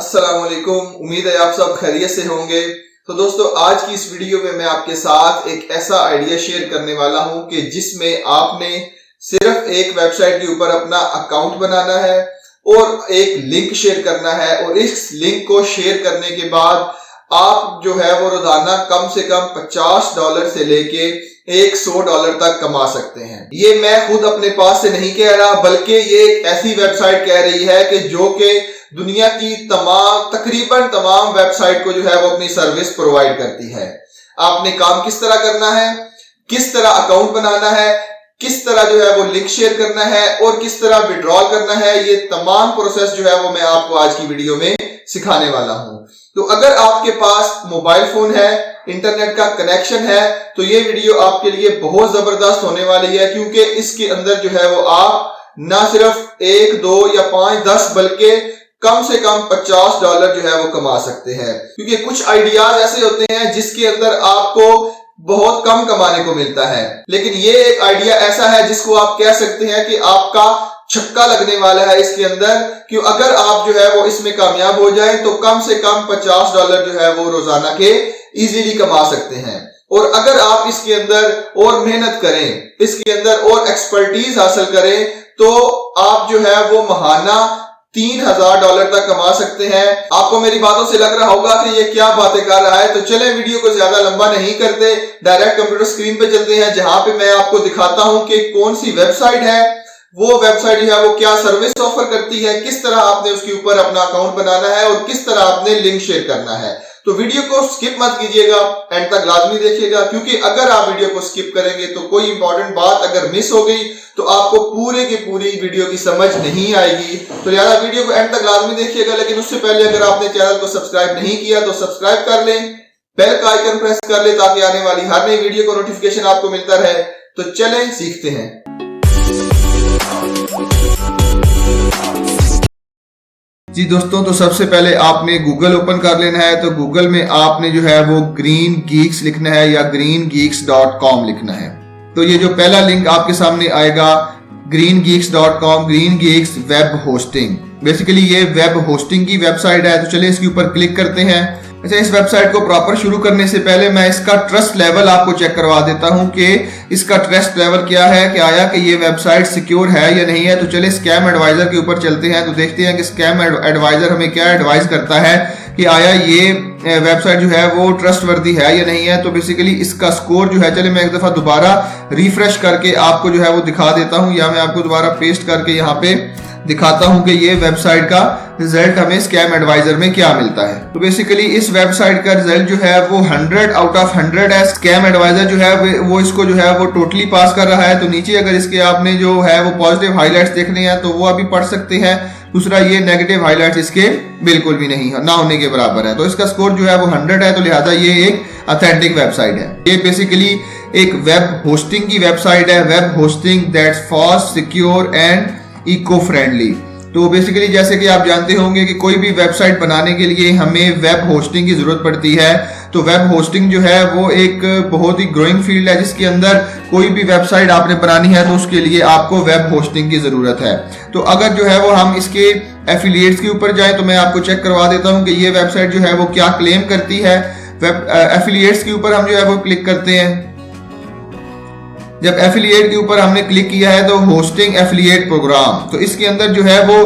अस्सलाम वालेकुम। उम्मीद है आप सब खैरियत से होंगे। तो दोस्तों, आज की इस वीडियो में मैं आपके साथ एक ऐसा आइडिया शेयर करने वाला हूं कि जिसमें आपने सिर्फ एक वेबसाइट के ऊपर अपना अकाउंट बनाना है और एक लिंक शेयर करना है, और इस लिंक को शेयर करने के बाद आप जो है वो रोजाना कम से कम $50 से लेके $100 तक कमा सकते हैं। ये मैं खुद अपने पास से नहीं कह रहा, बल्कि ये एक ऐसी वेबसाइट कह रही है कि जो कि दुनिया की तकरीबन तमाम वेबसाइट को जो है वो अपनी सर्विस प्रोवाइड करती है। आपने काम किस तरह करना है, किस तरह अकाउंट बनाना है, किस तरह जो है वो लिंक शेयर करना है और किस तरह विड्रॉल करना है, ये तमाम प्रोसेस जो है वो मैं आपको आज की वीडियो में सिखाने वाला हूं। तो अगर आपके पास मोबाइल फोन है, इंटरनेट का कनेक्शन है, तो ये वीडियो आपके लिए बहुत जबरदस्त होने वाली है, क्योंकि इसके अंदर जो है वो आप ना सिर्फ 1, 2 या 5, 10 बल्कि कम से कम $50 जो है वो कमा सकते हैं। क्योंकि कुछ आइडियाज ऐसे होते हैं जिसके अंदर आपको बहुत कम कमाने को मिलता है, लेकिन ये एक आइडिया ऐसा है जिसको आप कह सकते हैं कि आपका छक्का लगने वाला है इसके अंदर, कि अगर आप जो है वो इसमें कामयाब हो जाए तो कम से कम $50 जो है वो रोजाना के इजीली कमा सकते हैं। और अगर आप इसके अंदर और मेहनत करें, इसके अंदर और एक्सपर्टीज हासिल करें, तो आप जो है वो महाना $3000 तक कमा सकते हैं। आपको मेरी बातों से लग रहा होगा कि ये क्या बातें कर रहा है, तो चलें वीडियो को ज्यादा लंबा नहीं करते, डायरेक्ट कंप्यूटर स्क्रीन पे चलते हैं, जहां पे मैं आपको दिखाता हूं कि कौन सी वेबसाइट है, वो वेबसाइट जो है वो क्या सर्विस ऑफर करती है, किस तरह आपने उसके ऊपर अपना अकाउंट बनाना है और किस तरह आपने लिंक शेयर करना है। तो वीडियो को स्किप मत कीजिएगा, एंड तक लाजमी देखिएगा, क्योंकि अगर आप वीडियो को स्किप करेंगे तो कोई इंपॉर्टेंट बात अगर मिस हो गई तो आपको पूरे की पूरी वीडियो की समझ नहीं आएगी। तो लिहाजा वीडियो को एंड तक लाजमी देखिएगा, लेकिन उससे पहले अगर आपने चैनल को सब्सक्राइब नहीं किया तो सब्सक्राइब कर लें, बेल का आइकन प्रेस कर लें ताकि आने वाली हर नई वीडियो को नोटिफिकेशन आपको मिलता रहे। तो चलें सीखते हैं। जी दोस्तों, तो सबसे पहले आपने गूगल ओपन कर लेना है। तो गूगल में आपने जो है वो ग्रीन गीक्स लिखना है या greengeeks.com लिखना है। तो ये जो पहला लिंक आपके सामने आएगा greengeeks.com, green Geeks web hosting, basically ये वेब होस्टिंग की वेबसाइट है। तो चलिए इसके ऊपर क्लिक करते हैं। अच्छा, इस वेबसाइट को प्रॉपर शुरू करने से पहले मैं इसका ट्रस्ट लेवल आपको चेक करवा देता हूं कि इसका ट्रस्ट लेवल क्या है, कि आया कि ये वेबसाइट सिक्योर है या नहीं है। तो चलिए स्कैम एडवाइजर के ऊपर चलते हैं, तो देखते हैं कि स्कैम एडवाइजर हमें क्या एडवाइस करता है कि आया ये वेबसाइट जो है वो ट्रस्टवर्दी है या नहीं है। तो बेसिकली इसका स्कोर जो है, चलिए मैं एक दफा दोबारा रिफ्रेश करके आपको जो है वो दिखा देता हूं, या मैं आपको दोबारा पेस्ट करके यहाँ पे दिखाता हूं कि ये वेबसाइट का रिजल्ट हमें स्कैम एडवाइजर में क्या मिलता है। तो बेसिकली इस वेबसाइट का रिजल्ट जो है वो 100 आउट ऑफ 100 है। स्कैम एडवाइजर जो है वो इसको जो है वो टोटली पास कर रहा है। तो नीचे अगर इसके आपने जो है वो पॉजिटिव हाईलाइट्स देखने हैं तो वो अभी पढ़ सकते हैं। दूसरा, ये नेगेटिव हाईलाइट्स इसके बिल्कुल भी नहीं ना होने के बराबर है। तो इसका स्कोर जो है वो 100 है, तो लिहाजा ये एक ऑथेंटिक वेबसाइट है। ये बेसिकली एक वेब होस्टिंग की वेबसाइट है, web hosting that's fast, secure and eco friendly. तो बेसिकली जैसे कि आप जानते होंगे कि कोई भी वेबसाइट बनाने के लिए हमें वेब होस्टिंग की जरूरत पड़ती है। तो वेब होस्टिंग जो है वो एक बहुत ही ग्रोइंग फील्ड है, जिसके अंदर कोई भी वेबसाइट आपने बनानी है तो उसके लिए आपको वेब होस्टिंग की जरूरत है। तो अगर जो है वो हम इसके एफिलिएट्स के ऊपर जाएं, तो मैं आपको चेक करवा देता हूं कि ये वेबसाइट जो है वो क्या क्लेम करती है। वेब एफिलिएट्स के ऊपर हम जो है वो क्लिक करते हैं। जब एफिलिएट के ऊपर हमने क्लिक किया है तो होस्टिंग एफिलिएट प्रोग्राम, तो इसके अंदर जो है वो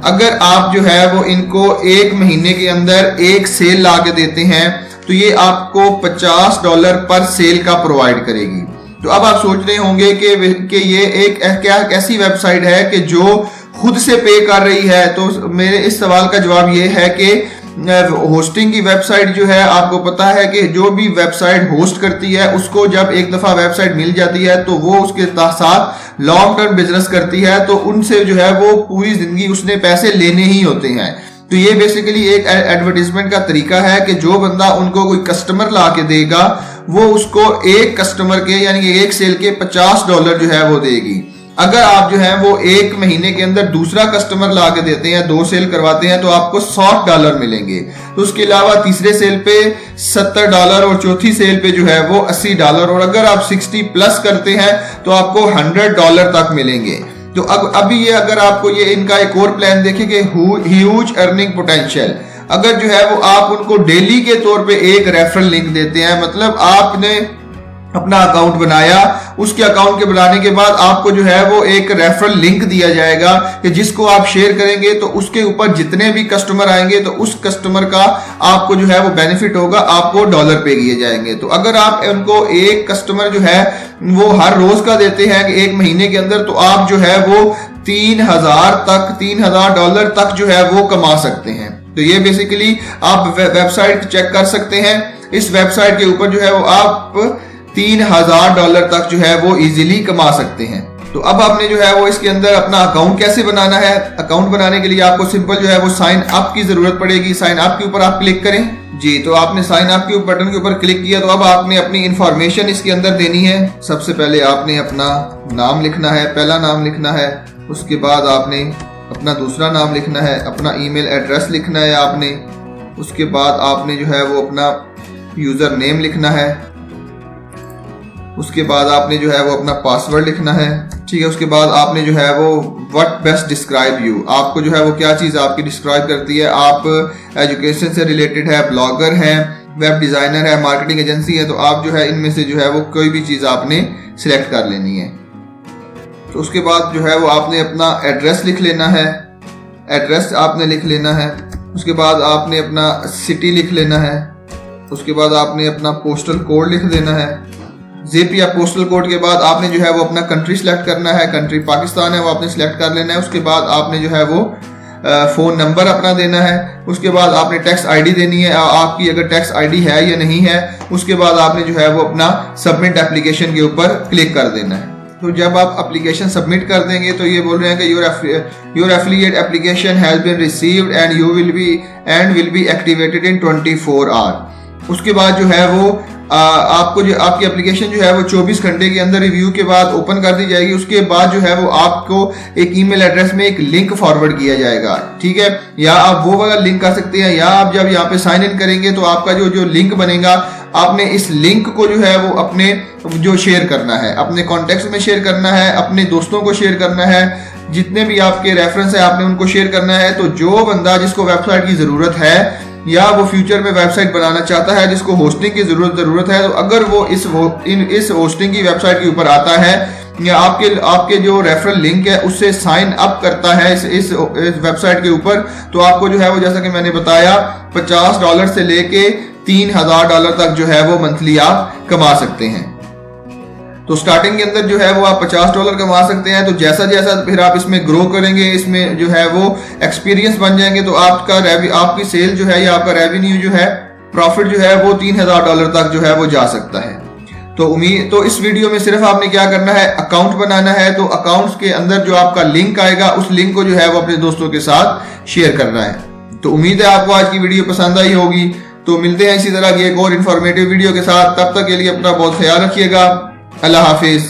अगर आप जो है वो इनको 1 महीने के अंदर एक सेल ला के देते हैं तो ये आपको $50 पर सेल का प्रोवाइड करेगी। तो अब आप सोच रहे होंगे कि ये एक क्या ऐसी वेबसाइट है कि जो खुद से पे कर रही है। तो मेरे इस सवाल का जवाब ये है कि होस्टिंग की वेबसाइट जो है, आपको पता है कि जो भी वेबसाइट होस्ट करती है उसको जब एक दफा वेबसाइट मिल जाती है तो वो उसके साथ लॉन्ग टर्म बिजनेस करती है, तो उनसे जो है वो पूरी जिंदगी उसने पैसे लेने ही होते हैं। तो ये बेसिकली एक एडवर्टाइजमेंट का तरीका है कि जो बंदा उनको कोई कस्टमर ला के देगा वो उसको एक कस्टमर के यानी कि एक सेल के $50 जो है वो देगी। अगर आप जो है वो 1 महीने के अंदर दूसरा कस्टमर ला के देते हैं, 2 सेल करवाते हैं, तो आपको $60 मिलेंगे। तो उसके अलावा तीसरे सेल पे $70 और चौथी सेल पे जो है वो $80, और अगर आप 60 प्लस करते हैं तो आपको $100 तक मिलेंगे। तो अब अभी ये अगर आपको ये इनका एक और प्लान देखें कि ह्यूज अर्निंग पोटेंशियल, अगर जो है वो आप उनको डेली के तौर पे एक रेफरल लिंक देते हैं, मतलब आपने अपना अकाउंट बनाया, उसके अकाउंट के बनाने के बाद आपको जो है वो एक रेफरल लिंक दिया जाएगा कि जिसको आप शेयर करेंगे तो उसके ऊपर जितने भी कस्टमर आएंगे तो उस कस्टमर का आपको जो है वो बेनिफिट होगा, आपको डॉलर पे किए जाएंगे। तो अगर आप उनको एक कस्टमर जो है वो हर रोज का देते हैं कि एक महीने के अंदर, तो आप जो है वो 3,000 डॉलर तक जो है वो कमा सकते हैं। तो ये बेसिकली आप वेबसाइट चेक कर सकते हैं। इस वेबसाइट के ऊपर जो है वो आप 3,000 डॉलर तक जो है वो इजीली कमा सकते हैं। तो अब आपने जो है वो इसके अंदर अपना अकाउंट कैसे बनाना है। अकाउंट बनाने के लिए आपको सिंपल जो है वो साइन अप की जरूरत पड़ेगी। साइन अप के ऊपर आप क्लिक करें जी। तो आपने साइन अप के बटन के ऊपर क्लिक किया, तो अब आपने अपनी इंफॉर्मेशन इसके अंदर देनी है। सबसे पहले आपने अपना नाम लिखना है, पहला नाम लिखना है। उसके बाद आपने अपना दूसरा नाम लिखना है, अपना ईमेल एड्रेस लिखना है आपने। उसके बाद आपने जो है वो अपना यूजर नेम लिखना है। उसके बाद आपने जो है वो अपना पासवर्ड लिखना है, ठीक है। उसके बाद आपने जो है वो व्हाट बेस्ट डिस्क्राइब यू, आपको जो है वो क्या चीज़ आपकी डिस्क्राइब करती है। आप एजुकेशन से रिलेटेड है, ब्लॉगर है, वेब डिज़ाइनर है, मार्केटिंग एजेंसी है, तो आप जो है इनमें से जो है वो कोई भी चीज़ आपने सिलेक्ट कर लेनी है। तो उसके बाद जो है वो आपने अपना एड्रेस लिख लेना है, एड्रेस आपने लिख लेना है। उसके बाद आपने अपना सिटी लिख लेना है। उसके बाद आपने अपना पोस्टल कोड लिख देना है, जिप या पोस्टल कोड के बाद आपने जो है वो अपना कंट्री सिलेक्ट करना है। कंट्री पाकिस्तान है, वो आपने सिलेक्ट कर लेना है। उसके बाद आपने जो है वो फ़ोन नंबर अपना देना है। उसके बाद आपने टैक्स आईडी देनी है, आपकी अगर टैक्स आईडी है या नहीं है। उसके बाद आपने जो है वो अपना सबमिट एप्लीकेशन के ऊपर क्लिक कर देना है। तो जब आप एप्लीकेशन सबमिट कर देंगे तो ये बोल रहे हैं कि your affiliate application has been received and will be activated in 24 hour. उसके बाद जो है वो आपको जो आपकी एप्लीकेशन जो है वो 24 घंटे के अंदर रिव्यू के बाद ओपन कर दी जाएगी। उसके बाद जो है वो आपको एक ईमेल एड्रेस में एक लिंक फॉरवर्ड किया जाएगा, ठीक है। या आप वो वाला लिंक कर सकते हैं, या आप जब यहाँ पे साइन इन करेंगे तो आपका जो लिंक बनेगा, आपने इस लिंक को जो है वो अपने जो शेयर करना है, अपने कॉन्टेक्ट में शेयर करना है, अपने दोस्तों को शेयर करना है, जितने भी आपके रेफरेंस है आपने उनको शेयर करना है। तो जो बंदा जिसको वेबसाइट की ज़रूरत है या वो फ्यूचर में वेबसाइट बनाना चाहता है, जिसको होस्टिंग की ज़रूरत है, तो अगर वो इस होस्टिंग की वेबसाइट के ऊपर आता है या आपके जो रेफरल लिंक है उससे साइन अप करता है इस वेबसाइट के ऊपर, तो आपको जो है वो जैसा कि मैंने बताया $50 से लेके $3,000 तक जो है वो मंथली आप कमा सकते हैं। तो स्टार्टिंग के अंदर जो है वो आप $50 कमा सकते हैं। तो जैसा जैसा फिर आप इसमें ग्रो करेंगे, इसमें जो है वो एक्सपीरियंस बन जाएंगे, तो आपकी सेल जो है या आपका रेवेन्यू जो है, प्रॉफिट जो है वो $3,000 तक जो है वो जा सकता है। तो इस वीडियो में सिर्फ आपने क्या करना है, अकाउंट बनाना है। तो अकाउंट्स के अंदर जो आपका लिंक आएगा उस लिंक को जो है वो अपने दोस्तों के साथ शेयर करना है। तो उम्मीद है आपको आज की वीडियो पसंद आई होगी। तो मिलते हैं इसी तरह की एक और इन्फॉर्मेटिव वीडियो के साथ। तब तक के लिए अपना बहुत ख्याल रखिएगा। अल्लाह हाफिज।